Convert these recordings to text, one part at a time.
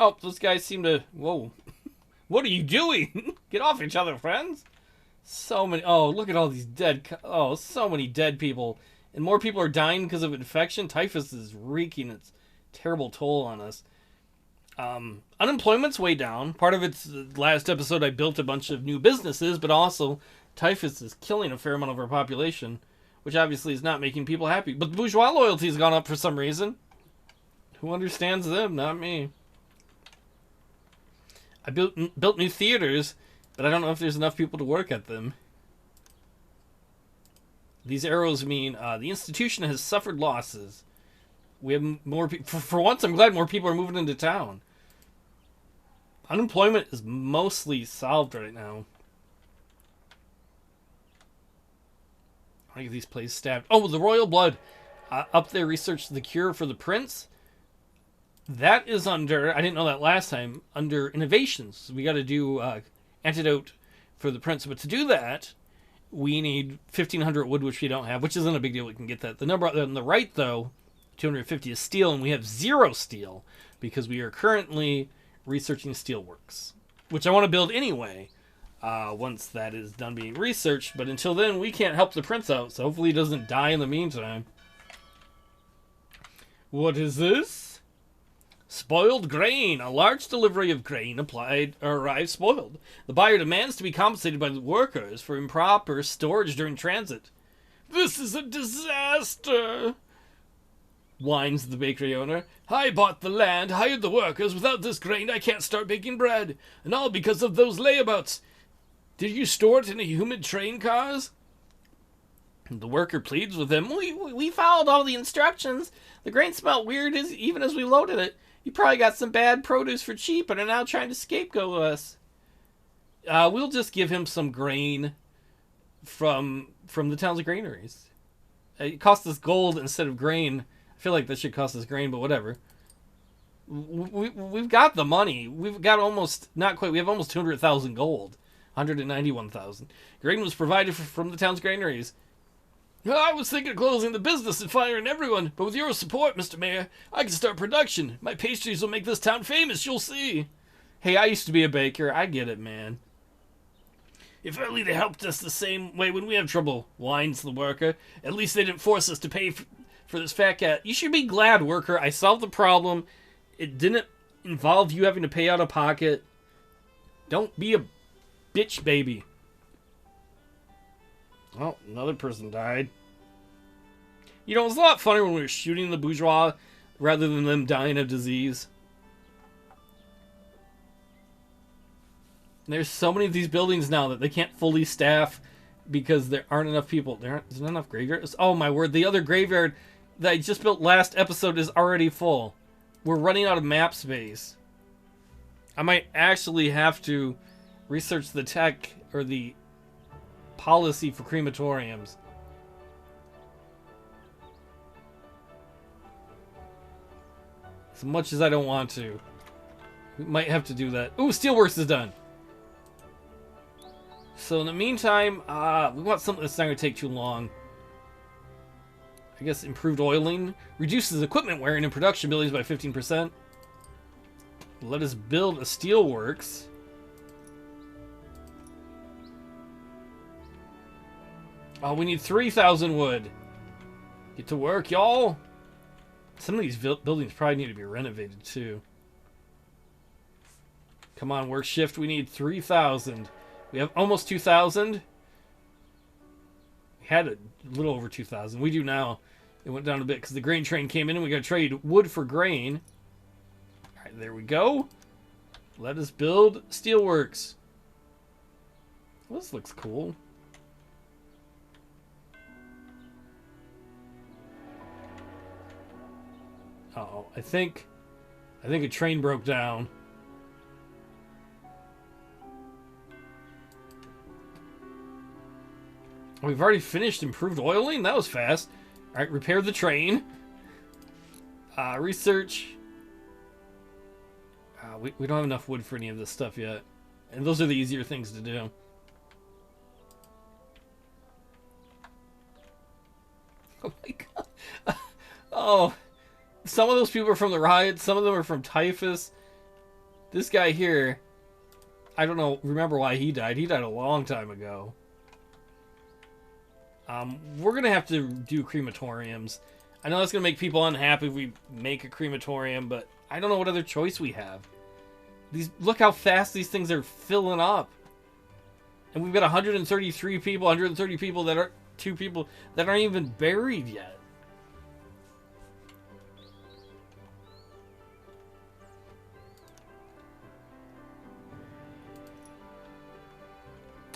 Oh, those guys seem to... Whoa. What are you doing? Get off each other, friends. So many... Oh, look at all these dead... Oh, so many dead people. And more people are dying because of infection. Typhus is wreaking its terrible toll on us. Unemployment's way down. Part of it's... Last episode, I built a bunch of new businesses, but also typhus is killing a fair amount of our population, which obviously is not making people happy. But the bourgeois loyalty has gone up for some reason. Who understands them? Not me. I built new theaters, but I don't know if there's enough people to work at them. These arrows mean the institution has suffered losses. We have more people. For once, I'm glad more people are moving into town. Unemployment is mostly solved right now. I get these places stabbed. Oh, the royal blood. Up there researched the cure for the prince. That is under, I didn't know that last time, under innovations. We got to do antidote for the prince. But to do that, we need 1,500 wood, which we don't have, which isn't a big deal. We can get that. The number on the right, though, 250 is steel, and we have 0 steel because we are currently researching steelworks, which I want to build anyway once that is done being researched. But until then, we can't help the prince out, so hopefully he doesn't die in the meantime. What is this? Spoiled grain. A large delivery of grain arrived spoiled. The buyer demands to be compensated by the workers for improper storage during transit. This is a disaster, whines the bakery owner. I bought the land, hired the workers. Without this grain, I can't start baking bread. And all because of those layabouts. Did you store it in a humid train cars? The worker pleads with him. We followed all the instructions. The grain smelled weird even as we loaded it. You probably got some bad produce for cheap and are now trying to scapegoat us. We'll just give him some grain from the town's granaries. It cost us gold instead of grain. I feel like that should cost us grain, but whatever. We've got the money. We've got almost, not quite, we have almost 200,000 gold. 191,000. Grain was provided from the town's granaries. I was thinking of closing the business and firing everyone, but with your support, Mr. Mayor, I can start production. My pastries will make this town famous, you'll see. Hey, I used to be a baker. I get it, man. If only they helped us the same way when we have trouble, whines the worker. At least they didn't force us to pay for this fat cat. You should be glad, worker. I solved the problem. It didn't involve you having to pay out of pocket. Don't be a bitch baby. Oh, another person died. You know, it was a lot funnier when we were shooting the bourgeois rather than them dying of disease. There's so many of these buildings now that they can't fully staff because there aren't enough people. There's not enough graveyards. Oh my word, the other graveyard that I just built last episode is already full. We're running out of map space. I might actually have to research the tech or the policy for crematoriums. As much as I don't want to. We might have to do that. Ooh, Steelworks is done. So in the meantime, we want something that's not going to take too long. I guess improved oiling. Reduces equipment wearing in production buildings by 15%. Let us build a steelworks. Oh, we need 3,000 wood. Get to work, y'all. Some of these buildings probably need to be renovated, too. Come on, work shift. We need 3,000. We have almost 2,000. We had a little over 2,000. We do now. It went down a bit because the grain train came in and we got to trade wood for grain. All right, there we go. Let us build steelworks. Well, this looks cool. Uh-oh, I think a train broke down. We've already finished improved oiling? That was fast. Alright, repair the train. Research. We don't have enough wood for any of this stuff yet. And those are the easier things to do. Oh my god. Oh. Some of those people are from the riot. Some of them are from Typhus. This guy here, I don't know, remember why he died. He died a long time ago. We're going to have to do crematoriums. I know that's going to make people unhappy if we make a crematorium, but I don't know what other choice we have. Look how fast these things are filling up. And we've got 133 people, 130 people that are, 2 people that aren't even buried yet.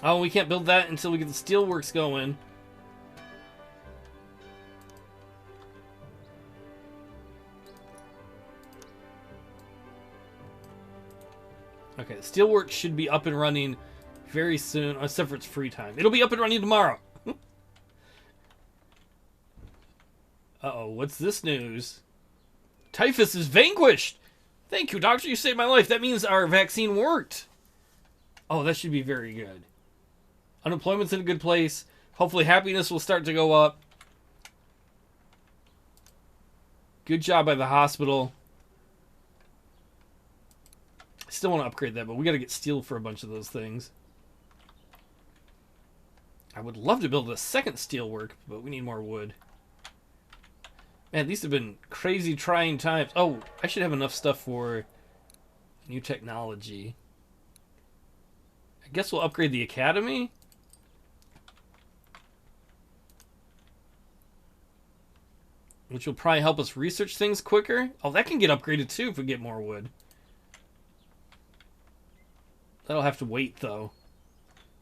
Oh, we can't build that until we get the steelworks going. Okay, the steelworks should be up and running very soon, except for its free time. It'll be up and running tomorrow. Uh-oh, what's this news? Typhus is vanquished! Thank you, doctor, you saved my life. That means our vaccine worked. Oh, that should be very good. Unemployment's in a good place. Hopefully happiness will start to go up. Good job by the hospital. I still want to upgrade that, but we got to get steel for a bunch of those things. I would love to build a second steel work, but we need more wood. Man, these have been crazy trying times. Oh, I should have enough stuff for new technology. I guess we'll upgrade the academy. Which will probably help us research things quicker. Oh, that can get upgraded too if we get more wood. That'll have to wait, though.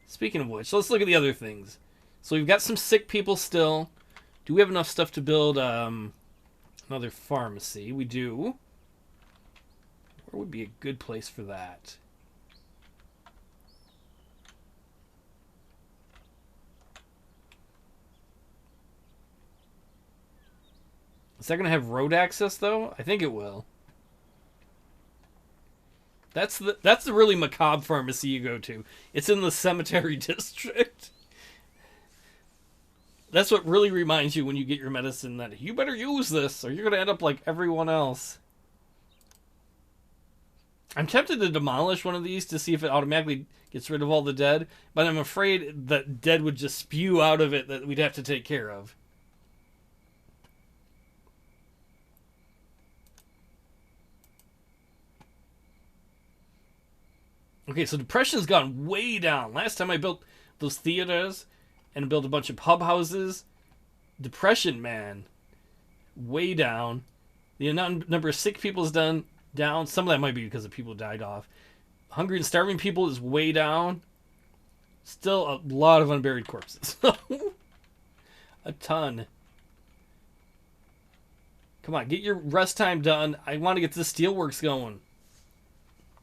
Speaking of which, let's look at the other things. So we've got some sick people still. Do we have enough stuff to build another pharmacy? We do. Where would be a good place for that? Is that going to have road access, though? I think it will. That's the really macabre pharmacy you go to. It's in the cemetery district. That's what really reminds you when you get your medicine that you better use this or you're going to end up like everyone else. I'm tempted to demolish one of these to see if it automatically gets rid of all the dead, but I'm afraid that dead would just spew out of it that we'd have to take care of. Okay, so depression's gone way down. Last time I built those theaters and built a bunch of pub houses, depression, man, way down. The number of sick people is down. Some of that might be because of people who died off. Hungry and starving people is way down. Still a lot of unburied corpses. A ton. Come on, get your rest time done. I want to get the steelworks going.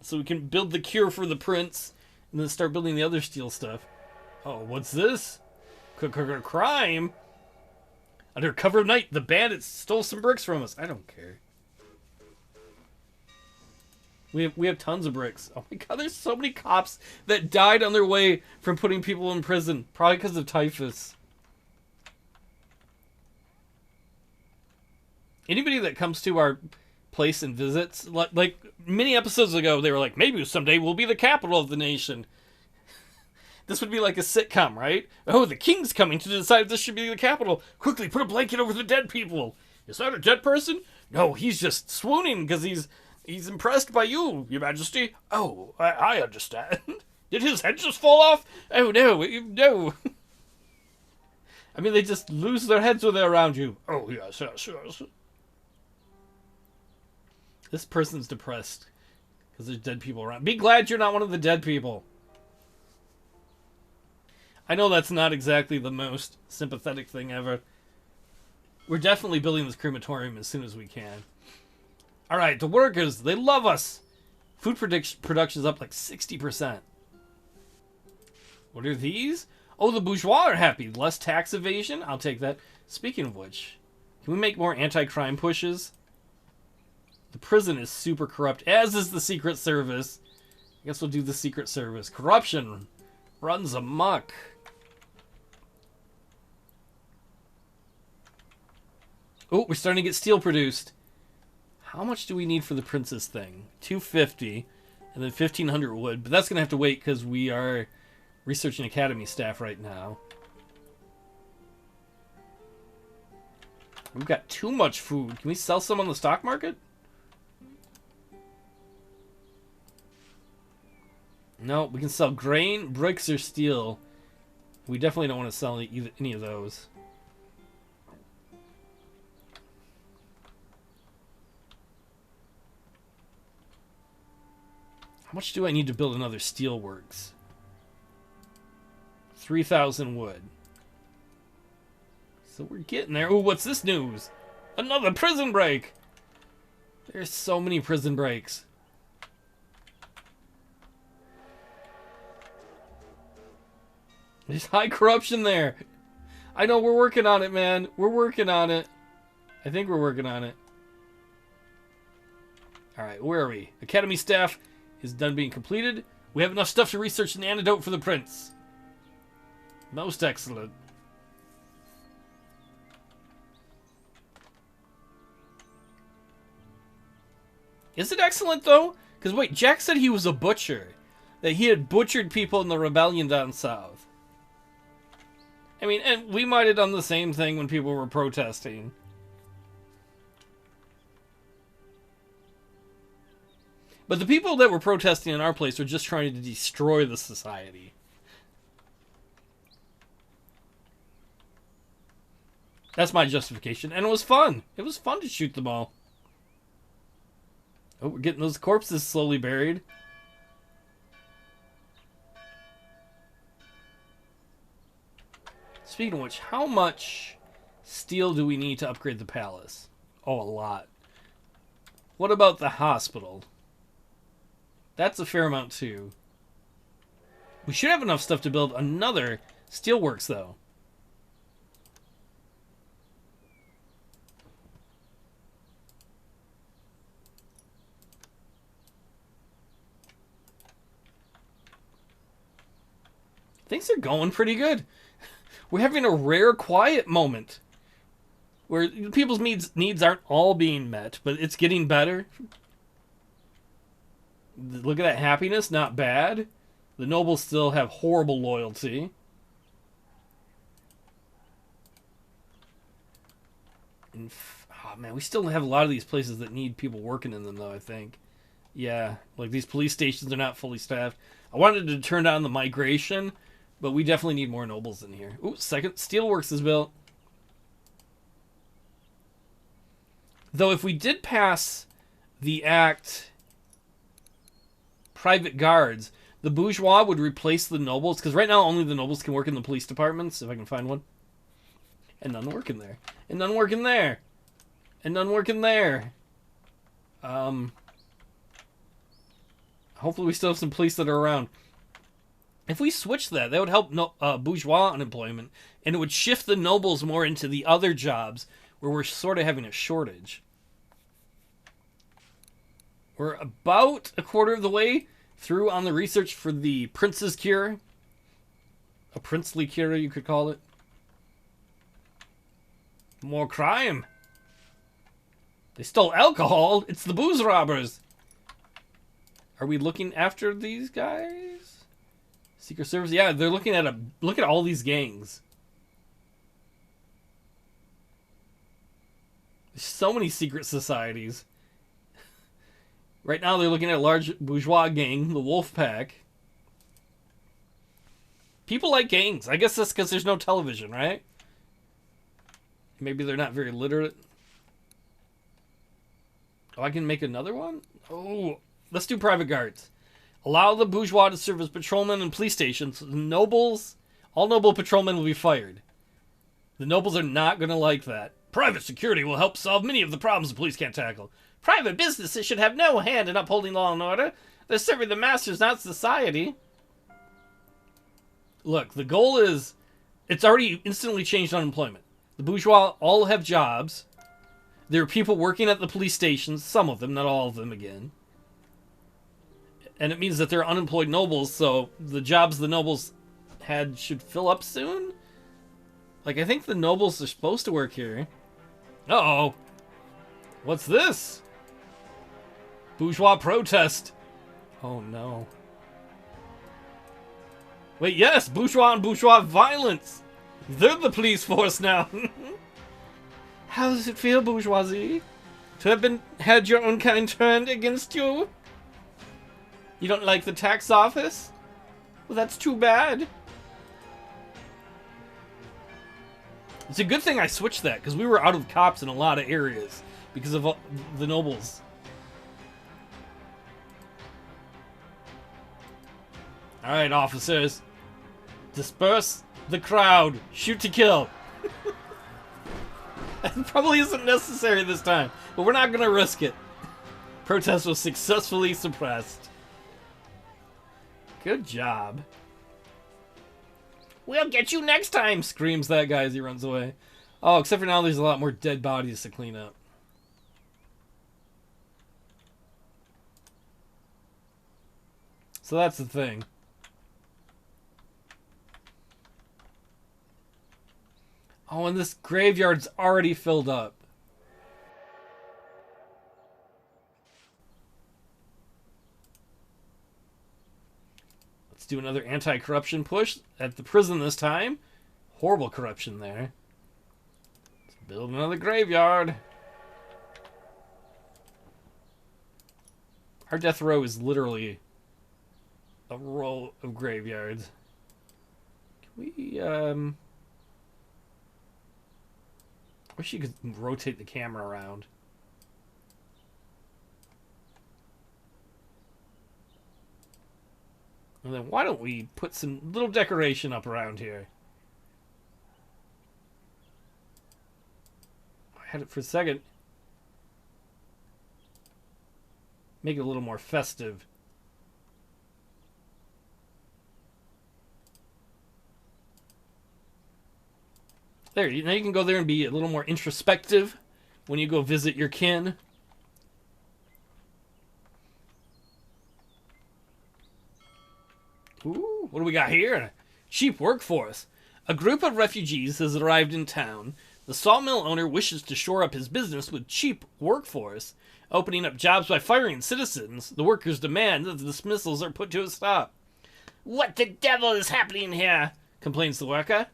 So we can build the cure for the prince and then start building the other steel stuff. Oh, what's this? Crime? Under cover of night, the bandits stole some bricks from us. I don't care. We have tons of bricks. Oh my god, there's so many cops that died on their way from putting people in prison. Probably because of typhus. Anybody that comes to our place and visits, like many episodes ago, they were like, maybe someday we'll be the capital of the nation. This would be like a sitcom, right? Oh, the king's coming to decide if this should be the capital. Quickly, put a blanket over the dead people. Is that a dead person? No, he's just swooning because he's impressed by you, Your Majesty. Oh, I understand. Did his head just fall off? Oh, no, no. I mean, they just lose their heads when they're around you. Oh, yes, yes, yes. This person's depressed because there's dead people around. Be glad you're not one of the dead people. I know that's not exactly the most sympathetic thing ever. We're definitely building this crematorium as soon as we can. Alright, the workers, they love us. Food production's up like 60%. What are these? Oh, the bourgeois are happy. Less tax evasion? I'll take that. Speaking of which, can we make more anti-crime pushes? The prison is super corrupt, as is the Secret Service. I guess we'll do the Secret Service. Corruption runs amok. Oh, we're starting to get steel produced. How much do we need for the princess thing? 250. And then 1,500 wood. But that's going to have to wait because we are researching academy staff right now. We've got too much food. Can we sell some on the stock market? No, we can sell grain, bricks, or steel. We definitely don't want to sell any of those. How much do I need to build another steelworks? 3,000 wood. So we're getting there. Ooh, what's this news? Another prison break! There's so many prison breaks. There's high corruption there. I know, we're working on it, man. We're working on it. I think we're working on it. Alright, where are we? Academy staff is done being completed. We have enough stuff to research an antidote for the prince. Most excellent. Is it excellent, though? Because, wait, Jack said he was a butcher. That he had butchered people in the rebellion down south. I mean, and we might have done the same thing when people were protesting. But the people that were protesting in our place were just trying to destroy the society. That's my justification. And it was fun. It was fun to shoot them all. Oh, we're getting those corpses slowly buried. Speaking of which, how much steel do we need to upgrade the palace? Oh, a lot. What about the hospital? That's a fair amount, too. We should have enough stuff to build another steelworks, though. Things are going pretty good. We're having a rare quiet moment where people's needs aren't all being met, but it's getting better. Look at that happiness, not bad. The nobles still have horrible loyalty. And oh man, we still have a lot of these places that need people working in them, though, I think. Yeah, like these police stations are not fully staffed. I wanted to turn down the migration, but we definitely need more nobles in here. Ooh, second steelworks is built. Though if we did pass the act private guards, the bourgeois would replace the nobles, because right now only the nobles can work in the police departments, if I can find one. And none work in there. And none work in there. And none work in there. Hopefully we still have some police that are around. If we switch that would help bourgeois unemployment, and it would shift the nobles more into the other jobs where we're sort of having a shortage. We're about a quarter of the way through on the research for the prince's cure. A princely cure, you could call it. More crime. They stole alcohol. It's the booze robbers. Are we looking after these guys? Secret Service? Yeah, they're looking at look at all these gangs. There's so many secret societies. Right now they're looking at a large bourgeois gang, the Wolf Pack. People like gangs. I guess that's because there's no television, right? Maybe they're not very literate. Oh, I can make another one? Oh, let's do private guards. Allow the bourgeois to serve as patrolmen in police stations. The nobles, all noble patrolmen will be fired. The nobles are not going to like that. Private security will help solve many of the problems the police can't tackle. Private businesses should have no hand in upholding law and order. They're serving the masters, not society. Look, the goal is, it's already instantly changed unemployment. The bourgeois all have jobs. There are people working at the police stations, some of them, not all of them again. And it means that they're unemployed nobles, so the jobs the nobles had should fill up soon? Like, I think the nobles are supposed to work here. Uh-oh. What's this? Bourgeois protest. Oh no. Wait, yes! Bourgeois and bourgeois violence! They're the police force now! How does it feel, bourgeoisie? To have had your own kind turned against you? You don't like the tax office? Well, that's too bad. It's a good thing I switched that, because we were out of cops in a lot of areas because of the nobles. Alright, officers. Disperse the crowd. Shoot to kill. That probably isn't necessary this time, but we're not going to risk it. Protest was successfully suppressed. Good job. We'll get you next time, screams that guy as he runs away. Oh, except for now there's a lot more dead bodies to clean up. So that's the thing. Oh, and this graveyard's already filled up. Let's do another anti-corruption push at the prison this time. Horrible corruption there. Let's build another graveyard. Our death row is literally a row of graveyards. Can we, wish you could rotate the camera around. And then why don't we put some little decoration up around here? I had it for a second. Make it a little more festive. There, now you can go there and be a little more introspective when you go visit your kin. Ooh, what do we got here? Cheap workforce. A group of refugees has arrived in town. The sawmill owner wishes to shore up his business with cheap workforce, opening up jobs by firing citizens. The workers demand that the dismissals are put to a stop. What the devil is happening here? Complains the worker.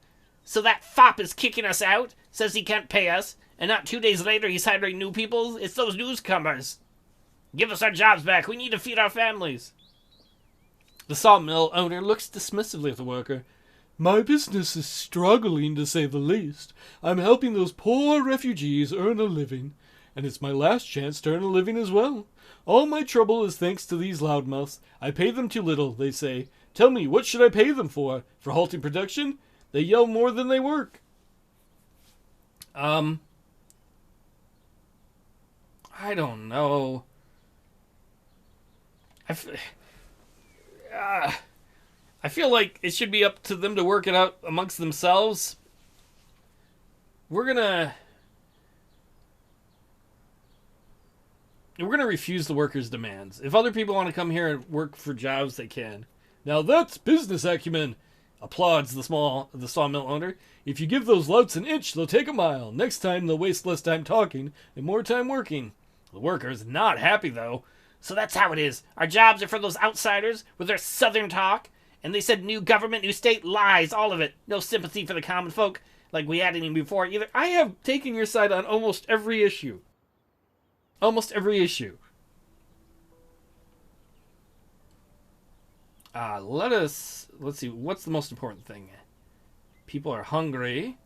So that fop is kicking us out, says he can't pay us, and not 2 days later he's hiring new people? It's those newcomers. Give us our jobs back. We need to feed our families. The sawmill owner looks dismissively at the worker. My business is struggling, to say the least. I'm helping those poor refugees earn a living, and it's my last chance to earn a living as well. All my trouble is thanks to these loudmouths. I pay them too little, they say. Tell me, what should I pay them for? For halting production? They yell more than they work. I don't know. I feel like it should be up to them to work it out amongst themselves. We're gonna refuse the workers' demands. If other people want to come here and work for jobs, they can. Now that's business acumen. Applauds the sawmill owner. If you give those louts an inch, they'll take a mile. Next time, they'll waste less time talking and more time working. The worker's not happy, though. So that's how it is. Our jobs are for those outsiders with their southern talk. And they said new government, new state, lies, all of it. No sympathy for the common folk, like we had any before either. I have taken your side on almost every issue. Almost every issue. Let's see, what's the most important thing? People are hungry.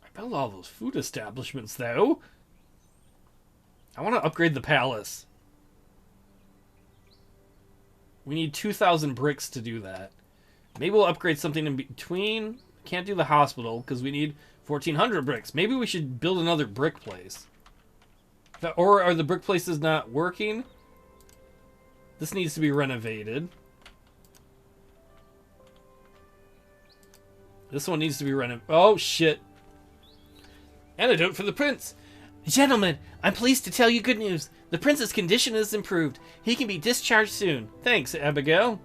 I built all those food establishments, though. I want to upgrade the palace. We need 2,000 bricks to do that. Maybe we'll upgrade something in between. Can't do the hospital, because we need 1,400 bricks. Maybe we should build another brick place. Or are the brick places not working? This needs to be renovated. This one needs to be renovated. Oh, shit. Antidote for the prince. Gentlemen, I'm pleased to tell you good news. The prince's condition is improved. He can be discharged soon. Thanks, Abigail.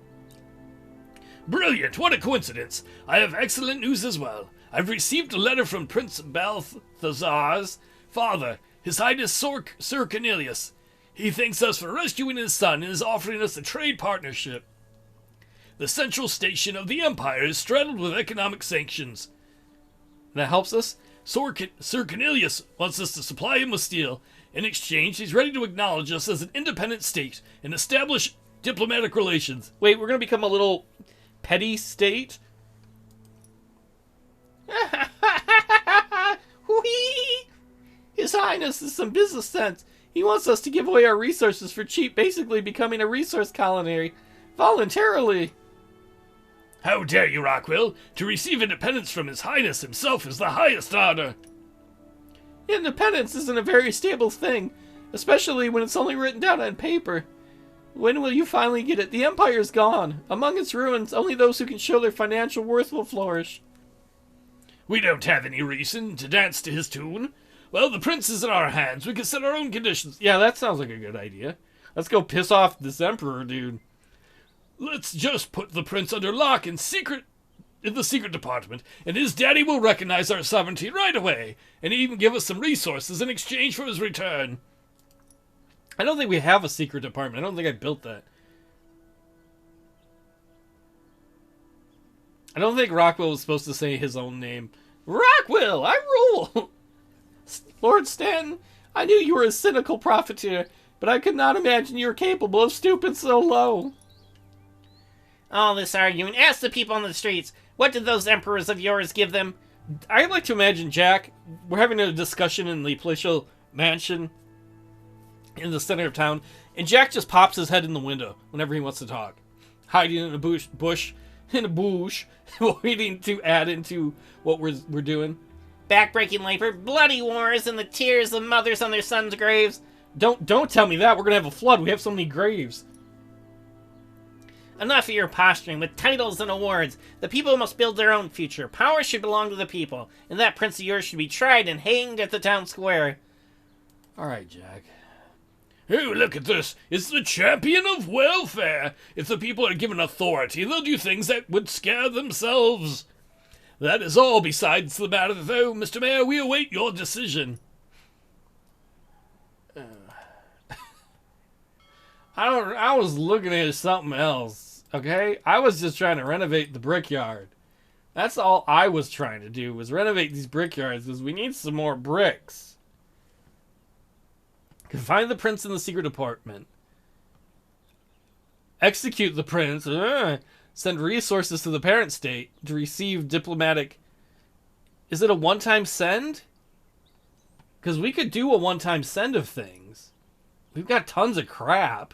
Brilliant! What a coincidence! I have excellent news as well. I've received a letter from Prince Balthazar's father, His Highness Sir Cornelius. He thanks us for rescuing his son and is offering us a trade partnership. The central station of the Empire is straddled with economic sanctions. That helps us? Sir Cornelius wants us to supply him with steel. In exchange, he's ready to acknowledge us as an independent state and establish diplomatic relations. Wait, we're going to become a little petty state? Whee! His Highness has some business sense. He wants us to give away our resources for cheap, basically becoming a resource colony. Voluntarily. How dare you, Rockwell? To receive independence from His Highness himself is the highest honor. Independence isn't a very stable thing, especially when it's only written down on paper. When will you finally get it? The Empire's gone. Among its ruins, only those who can show their financial worth will flourish. We don't have any reason to dance to his tune. Well, the prince is in our hands. We can set our own conditions. Yeah, that sounds like a good idea. Let's go piss off this emperor, dude. Let's just put the prince under lock in the secret department, and his daddy will recognize our sovereignty right away, and even give us some resources in exchange for his return. I don't think we have a secret department. I don't think I built that. I don't think Rockwell was supposed to say his own name. Rockwell, I rule! Lord Stanton, I knew you were a cynical profiteer, but I could not imagine you were capable of stooping so low. All this arguing. Ask the people on the streets. What did those emperors of yours give them? I'd like to imagine, Jack, we're having a discussion in the palatial mansion in the center of town, and Jack just pops his head in the window whenever he wants to talk. Hiding in a bush, waiting to add into what we're doing. Backbreaking labor, bloody wars, and the tears of mothers on their sons' graves. Don't tell me that. We're gonna have a flood. We have so many graves. Enough of your posturing with titles and awards. The people must build their own future. Power should belong to the people, and that prince of yours should be tried and hanged at the town square. Alright, Jack. Oh, look at this. It's the champion of welfare. If the people are given authority, they'll do things that would scare themselves. That is all besides the matter, though, Mr. Mayor. We await your decision. I was looking at something else, okay? I was just trying to renovate the brickyard. That's all I was trying to do, was renovate these brickyards, because we need some more bricks. Confine the prince in the secret department. Execute the prince. Send resources to the parent state to receive diplomatic... Is it a one-time send? Because we could do a one-time send of things. We've got tons of crap.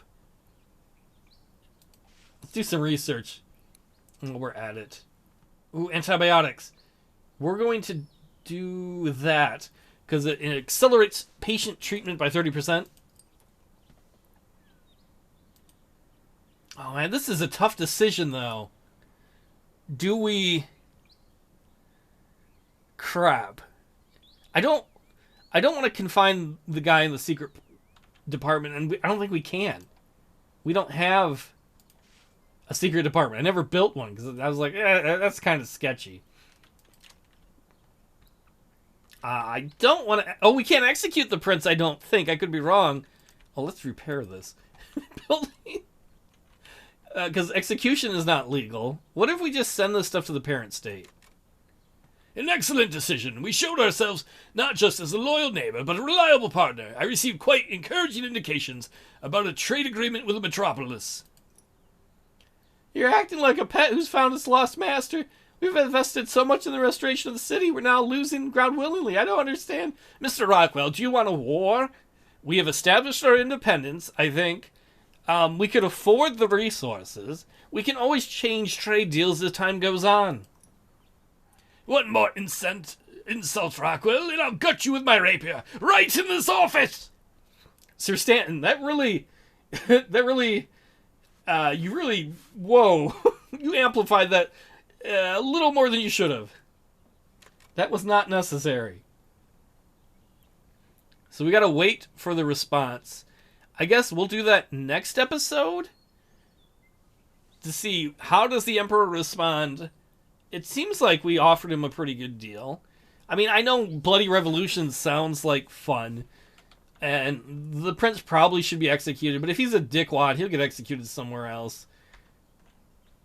Let's do some research. While we're at it. Ooh, antibiotics. We're going to do that because it accelerates patient treatment by 30%. Oh man, this is a tough decision though. Do we... Crap. I don't want to confine the guy in the secret department, and I don't think we can. We don't have a secret department. I never built one because I was like, that's kind of sketchy. I don't want to... Oh, we can't execute the prince, I don't think. I could be wrong. Oh, let's repair this. Building... Because execution is not legal. What if we just send this stuff to the parent state? An excellent decision. We showed ourselves not just as a loyal neighbor, but a reliable partner. I received quite encouraging indications about a trade agreement with the metropolis. You're acting like a pet who's found its lost master. We've invested so much in the restoration of the city, we're now losing ground willingly. I don't understand. Mr. Rockwell, do you want a war? We have established our independence, I think. We could afford the resources. We can always change trade deals as time goes on. One more insult, Rockwell, and I'll gut you with my rapier, right in this office! Sir Stanton, that really... whoa. You amplified that a little more than you should have. That was not necessary. So we gotta wait for the response. I guess we'll do that next episode to see how does the Emperor respond. It seems like we offered him a pretty good deal. I mean, I know Bloody Revolution sounds like fun. And the prince probably should be executed, but if he's a dickwad, he'll get executed somewhere else.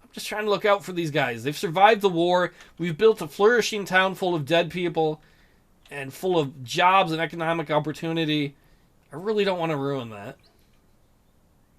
I'm just trying to look out for these guys. They've survived the war. We've built a flourishing town full of dead people and full of jobs and economic opportunity. I really don't want to ruin that.